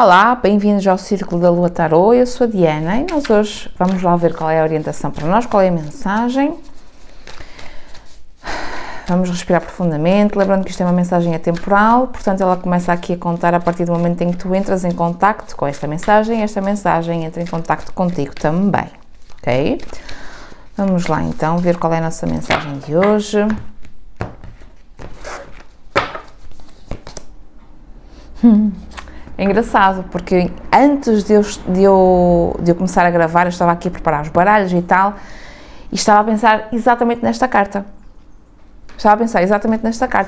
Olá, bem-vindos ao Círculo da Lua Tarot. Eu sou a Diana e nós hoje vamos lá ver qual é a orientação para nós, qual é a mensagem. Vamos respirar profundamente, lembrando que isto é uma mensagem atemporal, portanto ela começa aqui a contar a partir do momento em que tu entras em contacto com esta mensagem entra em contacto contigo também, ok? Vamos lá então ver qual é a nossa mensagem de hoje. É engraçado, porque antes de eu começar a gravar, eu estava aqui a preparar os baralhos e tal, e estava a pensar exatamente nesta carta.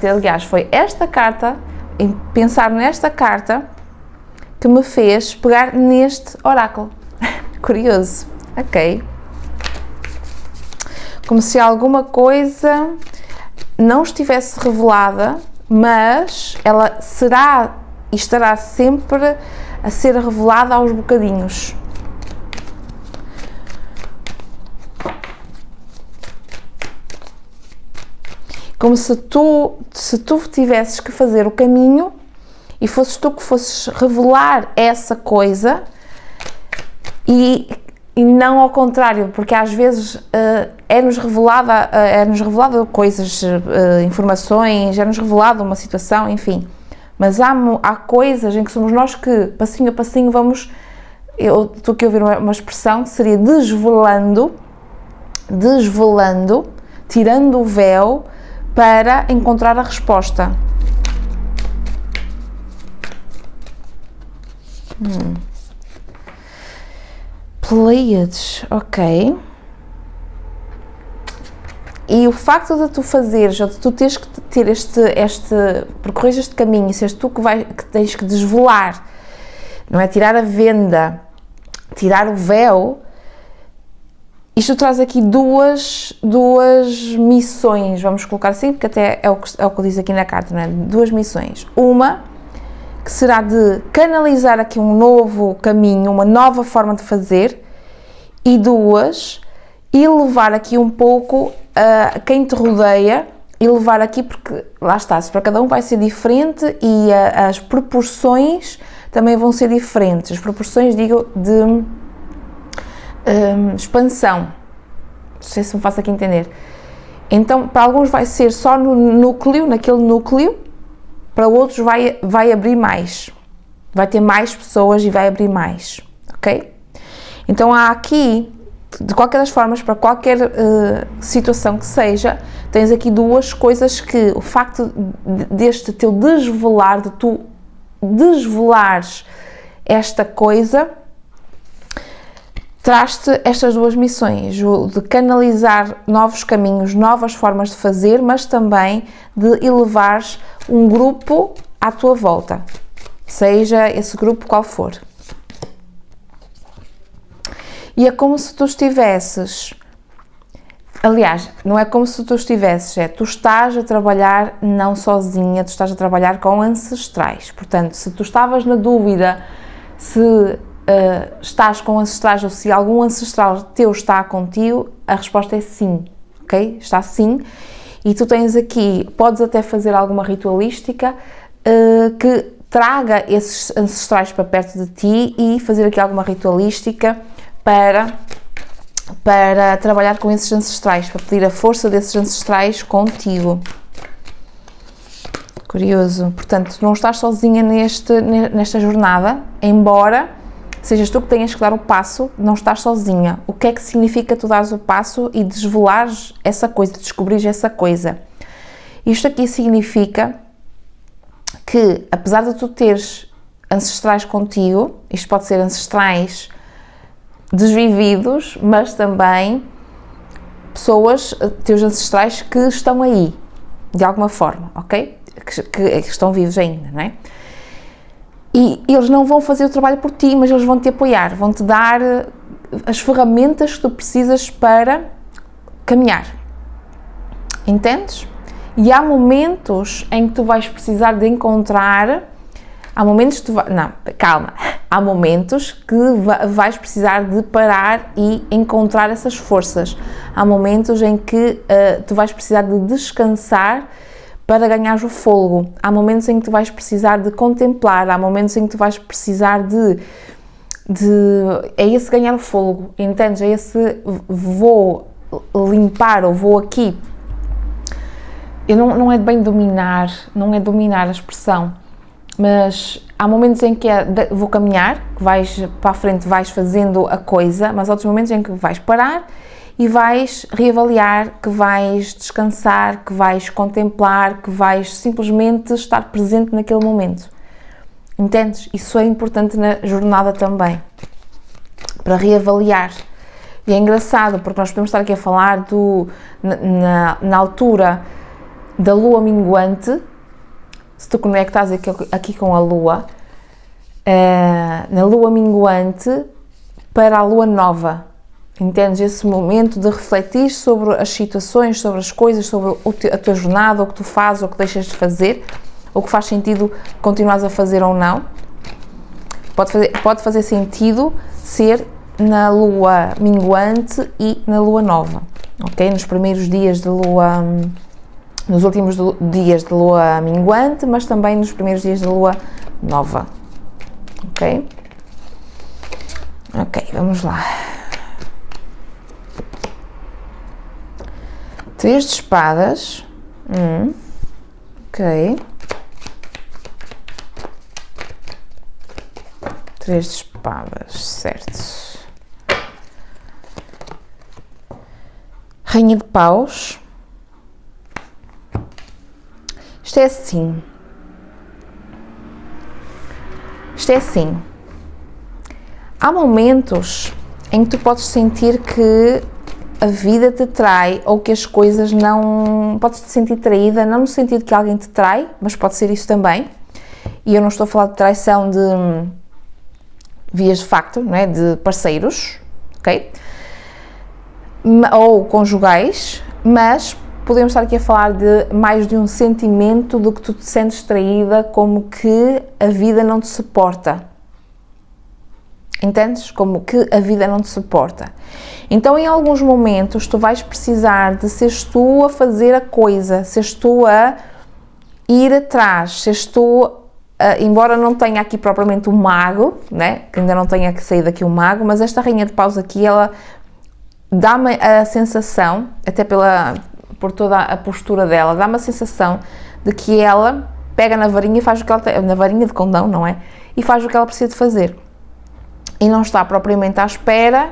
E, aliás, foi esta carta, em pensar nesta carta, que me fez pegar neste oráculo. Curioso, ok? Como se alguma coisa não estivesse revelada, mas ela será e estará sempre a ser revelada aos bocadinhos. Como se tu tivesses que fazer o caminho e fosses tu que fosses revelar essa coisa e não ao contrário, porque às vezes é-nos revelado coisas, informações, é-nos revelado uma situação, enfim. Mas há coisas em que somos nós que, passinho a passinho, vamos... Eu estou aqui a ouvir uma expressão que seria desvelando, tirando o véu para encontrar a resposta. Pleiades, ok. E o facto de tu fazeres, ou de tu teres que ter percorrer este caminho, e seres tu que tens que desvelar, não é? Tirar a venda, tirar o véu, isto traz aqui duas missões, vamos colocar assim, porque até é o que diz aqui na carta, não é? Duas missões. Uma, que será de canalizar aqui um novo caminho, uma nova forma de fazer, e duas, elevar aqui um pouco quem te rodeia, e levar aqui, porque lá está, se para cada um vai ser diferente e as proporções também vão ser diferentes. As proporções, digo, de expansão. Não sei se me faço aqui entender. Então, para alguns vai ser só no núcleo, naquele núcleo, para outros vai abrir mais. Vai ter mais pessoas e vai abrir mais, ok? Então, há aqui, de qualquer das formas, para qualquer situação que seja, tens aqui duas coisas que o facto deste teu desvelar, de tu desvelares esta coisa, traz-te estas duas missões, o de canalizar novos caminhos, novas formas de fazer, mas também de elevares um grupo à tua volta, seja esse grupo qual for. E é como se tu estivesses, aliás, não é como se tu estivesses, tu estás a trabalhar não sozinha, tu estás a trabalhar com ancestrais. Portanto, se tu estavas na dúvida se estás com ancestrais ou se algum ancestral teu está contigo, a resposta é sim, ok? Está sim. E tu tens aqui, podes até fazer alguma ritualística que traga esses ancestrais para perto de ti e fazer aqui alguma ritualística para trabalhar com esses ancestrais, para pedir a força desses ancestrais contigo. Curioso. Portanto, não estás sozinha nesta jornada, embora sejas tu que tenhas que dar o passo, não estás sozinha. O que é que significa tu dares o passo e desvelares essa coisa, descobrires essa coisa? Isto aqui significa que, apesar de tu teres ancestrais contigo, isto pode ser ancestrais desvividos, mas também pessoas, teus ancestrais que estão aí, de alguma forma, ok? Que estão vivos ainda, não é? E eles não vão fazer o trabalho por ti, mas eles vão te apoiar, vão te dar as ferramentas que tu precisas para caminhar. Entendes? E há momentos em que tu vais precisar de encontrar, há momentos que vais precisar de parar e encontrar essas forças. Há momentos em que tu vais precisar de descansar para ganhares o fôlego. Há momentos em que tu vais precisar de contemplar, há momentos em que tu vais precisar é esse ganhar o fôlego, entendes? É esse vou limpar, ou vou aqui. Não é bem dominar, não é dominar a expressão, mas há momentos em que vou caminhar, que vais para a frente, vais fazendo a coisa, mas há outros momentos em que vais parar e vais reavaliar, que vais descansar, que vais contemplar, que vais simplesmente estar presente naquele momento. Entendes? Isso é importante na jornada também, para reavaliar. E é engraçado, porque nós podemos estar aqui a falar na altura da lua minguante, se tu conectas aqui com a lua, na lua minguante para a lua nova. Entendes? Esse momento de refletir sobre as situações, sobre as coisas, sobre a tua jornada, o que tu fazes, ou o que deixas de fazer, o que faz sentido continuares a fazer ou não. Pode fazer sentido ser na lua minguante e na lua nova, ok? Nos primeiros dias de lua, nos últimos dias de lua minguante, mas também nos primeiros dias de lua nova, ok? Ok, vamos lá. 3 de espadas, ok. 3 de espadas, certo. Rainha de paus. Isto é assim. Há momentos em que tu podes sentir que a vida te trai, ou que as coisas não... Podes te sentir traída, não no sentido que alguém te trai, mas pode ser isso também. E eu não estou a falar de traição de vias de facto, não é? De parceiros, ok? Ou conjugais, mas podemos estar aqui a falar de mais de um sentimento do que tu te sentes traída, como que a vida não te suporta. Entendes? Como que a vida não te suporta. Então, em alguns momentos, tu vais precisar de seres tu a fazer a coisa, seres tu a ir atrás, seres tu embora não tenha aqui propriamente um mago, né? Que ainda não tenha saído aqui um mago, mas esta rainha de paus aqui, ela dá-me a sensação, até por toda a postura dela, dá-me a sensação de que ela pega na varinha e faz o que ela tem, na varinha de condão, não é? E faz o que ela precisa de fazer. E não está propriamente à espera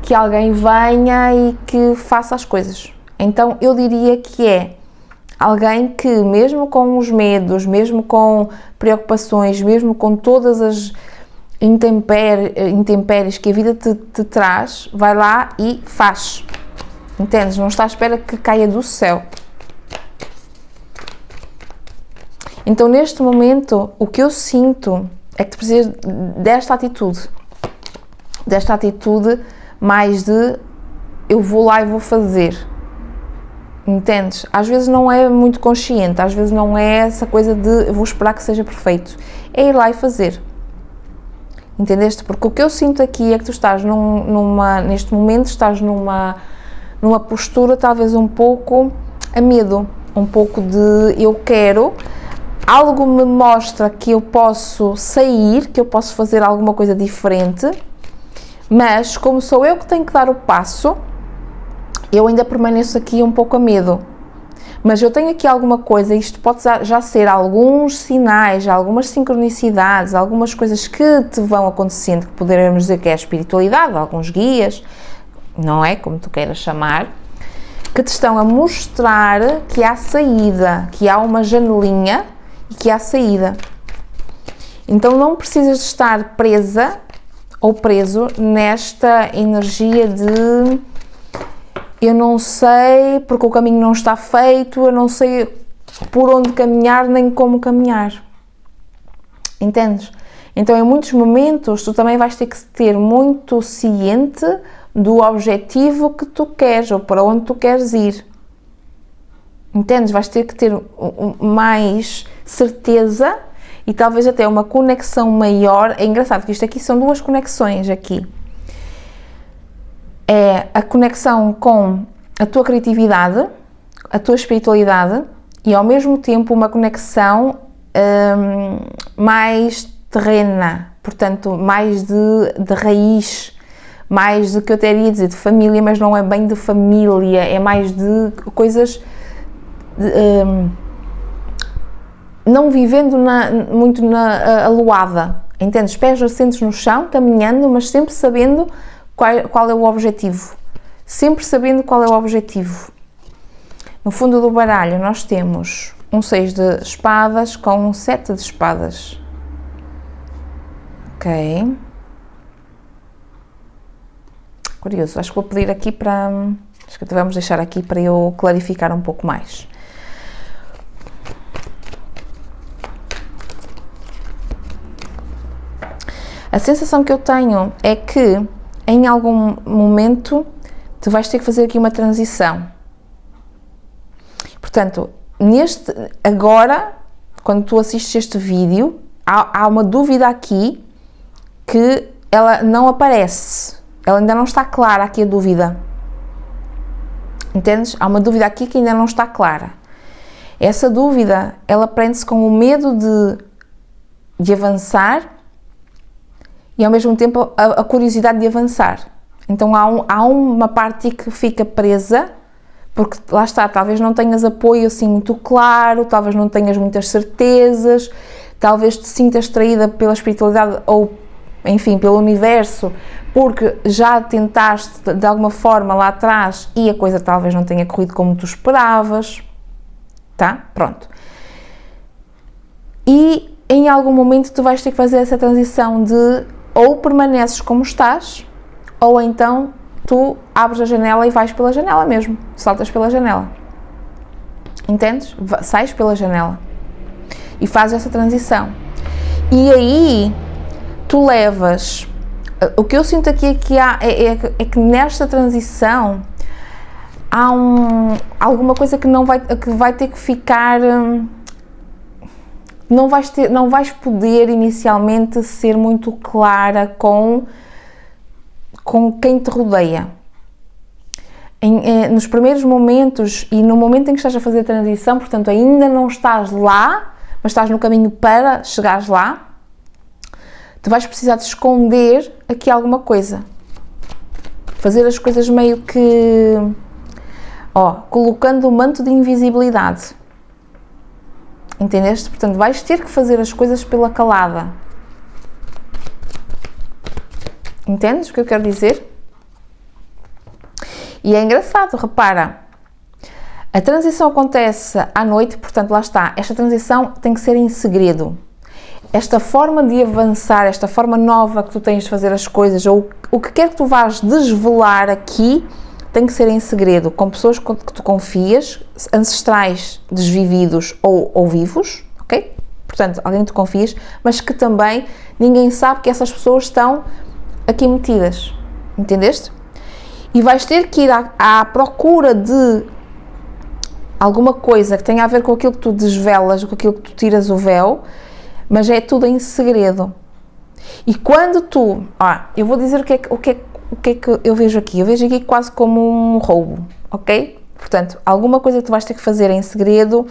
que alguém venha e que faça as coisas. Então, eu diria que é alguém que, mesmo com os medos, mesmo com preocupações, mesmo com todas as intempéries que a vida te traz, vai lá e faz. Entendes? Não está à espera que caia do céu. Então, neste momento, o que eu sinto é que tu precisas desta atitude. Desta atitude mais de eu vou lá e vou fazer. Entendes? Às vezes não é muito consciente, às vezes não é essa coisa de eu vou esperar que seja perfeito. É ir lá e fazer. Entendeste? Porque o que eu sinto aqui é que tu estás neste momento, estás numa postura talvez um pouco a medo, um pouco de eu quero, algo me mostra que eu posso sair, que eu posso fazer alguma coisa diferente, mas como sou eu que tenho que dar o passo, eu ainda permaneço aqui um pouco a medo. Mas eu tenho aqui alguma coisa, isto pode já ser alguns sinais, algumas sincronicidades, algumas coisas que te vão acontecendo, que poderemos dizer que é a espiritualidade, alguns guias, não é? Como tu queiras chamar, que te estão a mostrar que há saída, que há uma janelinha e que há saída. Então não precisas de estar presa ou preso nesta energia de eu não sei porque o caminho não está feito, eu não sei por onde caminhar nem como caminhar. Entendes? Então em muitos momentos tu também vais ter que ter muito ciente do objetivo que tu queres ou para onde tu queres ir. Entendes? Vais ter que ter mais certeza e talvez até uma conexão maior. É engraçado que isto aqui são duas conexões aqui. É a conexão com a tua criatividade, a tua espiritualidade e ao mesmo tempo uma conexão mais terrena, portanto mais de raiz, mais do que eu teria dizer de família, mas não é bem de família, é mais de coisas não vivendo muito na aluada, entendes? Pés assentes no chão, caminhando, mas sempre sabendo qual é o objetivo, sempre sabendo qual é o objetivo. No fundo do baralho nós temos um 6 de espadas com um 7 de espadas. Ok. Curioso, acho que vou pedir aqui para... Acho que vamos deixar aqui para eu clarificar um pouco mais. A sensação que eu tenho é que em algum momento tu vais ter que fazer aqui uma transição. Portanto, agora, quando tu assistes este vídeo, há uma dúvida aqui que ela não aparece, ela ainda não está clara aqui a dúvida, entendes? Há uma dúvida aqui que ainda não está clara. Essa dúvida, ela prende-se com o medo de avançar e ao mesmo tempo a curiosidade de avançar. Então há uma parte que fica presa, porque lá está, talvez não tenhas apoio assim muito claro, talvez não tenhas muitas certezas, talvez te sintas traída pela espiritualidade ou, enfim, pelo universo, porque já tentaste de alguma forma lá atrás e a coisa talvez não tenha corrido como tu esperavas, tá? Pronto. E em algum momento tu vais ter que fazer essa transição de ou permaneces como estás, ou então tu abres a janela e vais pela janela mesmo, saltas pela janela, entendes? Sais pela janela e fazes essa transição. E aí tu levas, o que eu sinto aqui é que nesta transição há alguma coisa que vai ter que ficar, não vais poder inicialmente ser muito clara com quem te rodeia. Nos primeiros momentos e no momento em que estás a fazer a transição, portanto ainda não estás lá, mas estás no caminho para chegares lá, tu vais precisar de esconder aqui alguma coisa. Fazer as coisas meio que, colocando o manto de invisibilidade. Entendeste? Portanto, vais ter que fazer as coisas pela calada. Entendes o que eu quero dizer? E é engraçado, repara, a transição acontece à noite, portanto, lá está, esta transição tem que ser em segredo. Esta forma de avançar, esta forma nova que tu tens de fazer as coisas, ou o que quer que tu vás desvelar aqui, tem que ser em segredo, com pessoas que tu confias, ancestrais desvividos ou vivos, ok? Portanto, alguém que tu confias, mas que também ninguém sabe que essas pessoas estão aqui metidas, entendeste? E vais ter que ir à procura de alguma coisa que tenha a ver com aquilo que tu desvelas, com aquilo que tu tiras o véu, mas é tudo em segredo. E quando tu, eu vou dizer o que é que eu vejo aqui. Eu vejo aqui quase como um roubo, ok? Portanto, alguma coisa que tu vais ter que fazer em segredo,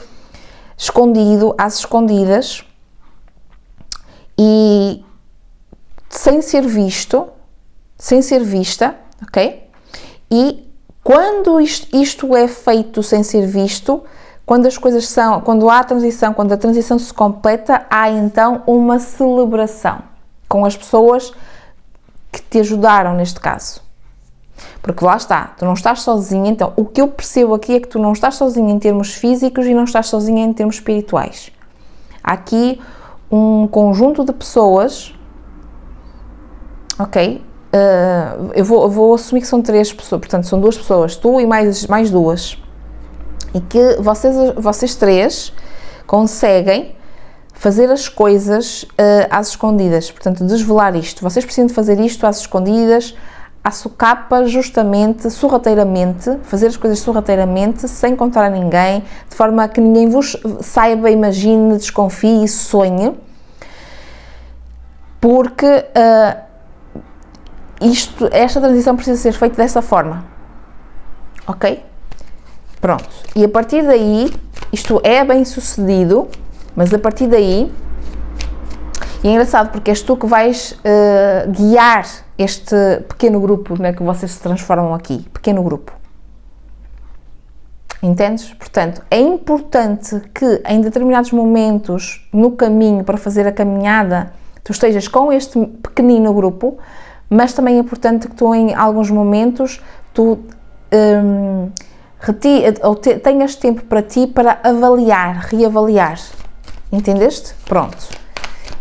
escondido, às escondidas, e sem ser visto, sem ser vista, ok? E quando isto é feito sem ser visto, quando as coisas são, quando há a transição, quando a transição se completa, há então uma celebração com as pessoas que te ajudaram neste caso. Porque lá está, tu não estás sozinha, então o que eu percebo aqui é que tu não estás sozinha em termos físicos e não estás sozinha em termos espirituais. Há aqui um conjunto de pessoas, ok? Eu vou assumir que são 3 pessoas, portanto são 2 pessoas, tu e mais 2, e que vocês 3 conseguem fazer as coisas às escondidas, portanto desvelar isto. Vocês precisam de fazer isto às escondidas, à socapa, justamente, sorrateiramente, fazer as coisas sorrateiramente, sem contar a ninguém, de forma a que ninguém vos saiba, imagine, desconfie e sonhe, porque esta transição precisa ser feita dessa forma, ok? Pronto, e a partir daí isto é bem sucedido, mas a partir daí, e é engraçado porque és tu que vais guiar este pequeno grupo, né, que vocês se transformam aqui, pequeno grupo. Entendes? Portanto, é importante que em determinados momentos no caminho para fazer a caminhada, tu estejas com este pequenino grupo, mas também é importante que tu em alguns momentos tu tenhas tempo para ti para avaliar, reavaliar. Entendeste? Pronto.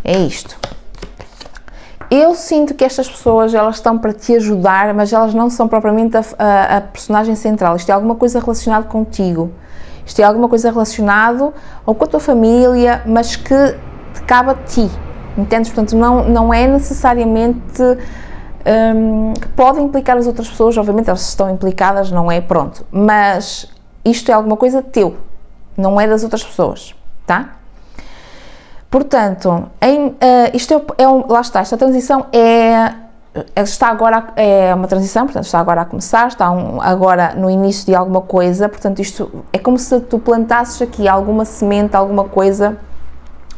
É isto. Eu sinto que estas pessoas, elas estão para te ajudar, mas elas não são propriamente a personagem central. Isto é alguma coisa relacionada contigo. Isto é alguma coisa relacionada ou com a tua família, mas que te cabe a ti. Entendes? Portanto, não é necessariamente que pode implicar as outras pessoas. Obviamente, elas estão implicadas, não é? Pronto. Mas isto é alguma coisa teu. Não é das outras pessoas. Tá? Portanto, lá está, esta transição é uma transição, portanto está agora a começar, agora no início de alguma coisa, portanto isto é como se tu plantasses aqui alguma semente, alguma coisa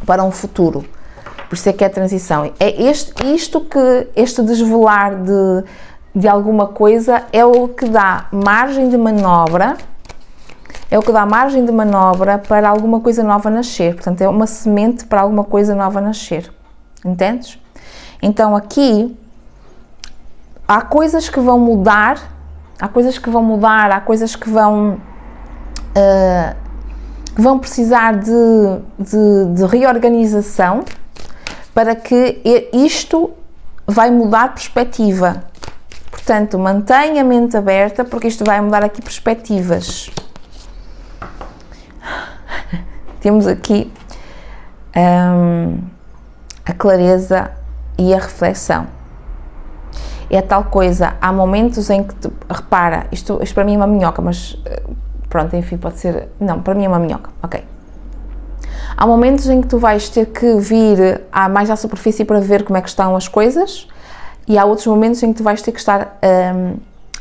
para um futuro, por isso é que é a transição. Este desvelar de alguma coisa é o que dá margem de manobra, para alguma coisa nova nascer. Portanto, é uma semente para alguma coisa nova nascer. Entendes? Então, aqui, há coisas que vão mudar, há coisas que vão precisar de reorganização para que isto vai mudar perspectiva. Portanto, mantenha a mente aberta, porque isto vai mudar aqui perspectivas. Temos aqui a clareza e a reflexão. É tal coisa, há momentos em que repara, isto para mim é uma minhoca, mas pronto, enfim, pode ser, não, para mim é uma minhoca, ok. Há momentos em que tu vais ter que vir mais à superfície para ver como é que estão as coisas, e há outros momentos em que tu vais ter que estar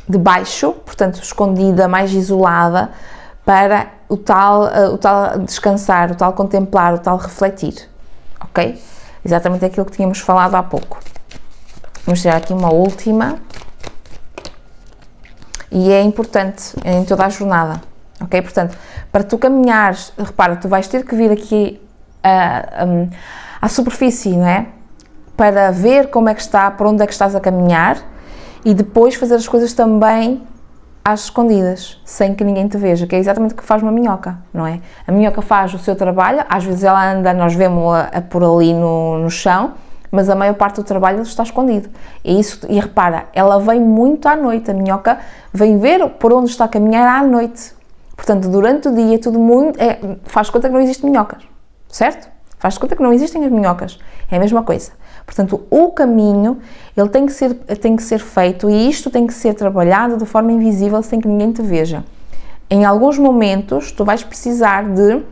debaixo, portanto escondida, mais isolada, para o tal descansar, o tal contemplar, o tal refletir, ok? Exatamente aquilo que tínhamos falado há pouco. Vamos tirar aqui uma última, e é importante em toda a jornada, ok? Portanto, para tu caminhares, repara, tu vais ter que vir aqui à superfície, não é? Para ver como é que está, para onde é que estás a caminhar, e depois fazer as coisas também às escondidas, sem que ninguém te veja, que é exatamente o que faz uma minhoca, não é? A minhoca faz o seu trabalho, às vezes ela anda, nós vemos-a por ali no chão, mas a maior parte do trabalho está escondido. E repara, ela vem muito à noite, a minhoca vem ver por onde está a caminhar à noite. Portanto, durante o dia, tudo muito... faz conta que não existem minhocas, certo? Faz conta que não existem as minhocas. É a mesma coisa. Portanto, o caminho, ele tem que ser feito, e isto tem que ser trabalhado de forma invisível, sem que ninguém te veja. Em alguns momentos, tu vais precisar de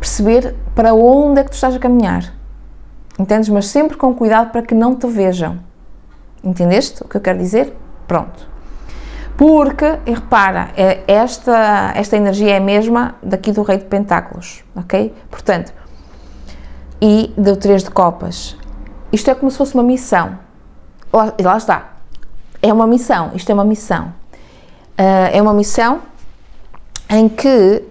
perceber para onde é que tu estás a caminhar. Entendes? Mas sempre com cuidado para que não te vejam. Entendeste o que eu quero dizer? Pronto. Porque, e repara, esta energia é a mesma daqui do Rei de Pentáculos, ok? Portanto, e do 3 de Copas. Isto é como se fosse uma missão. Lá está. É uma missão. Isto é uma missão. É uma missão em que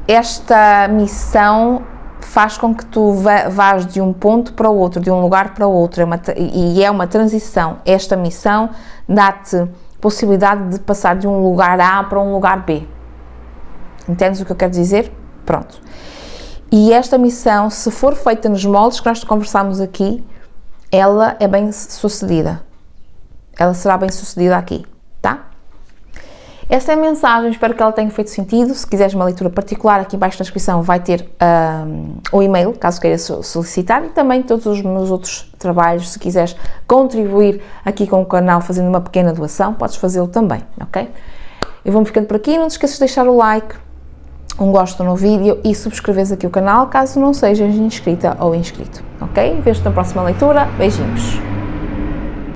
esta missão faz com que tu vás de um ponto para o outro, de um lugar para o outro, e é uma transição. Esta missão dá-te possibilidade de passar de um lugar A para um lugar B. Entendes o que eu quero dizer? Pronto. E esta missão, se for feita nos moldes que nós conversámos aqui, ela é bem sucedida. Ela será bem sucedida aqui, tá? Esta é a mensagem, espero que ela tenha feito sentido. Se quiseres uma leitura particular, aqui embaixo na descrição vai ter o e-mail, caso queiras solicitar, e também todos os meus outros trabalhos. Se quiseres contribuir aqui com o canal fazendo uma pequena doação, podes fazê-lo também, ok? Eu vou-me ficando por aqui, não te esqueças de deixar o like, um gosto no vídeo e subscreveres aqui o canal, caso não sejas inscrita ou inscrito, ok? Vejo-te na próxima leitura, beijinhos!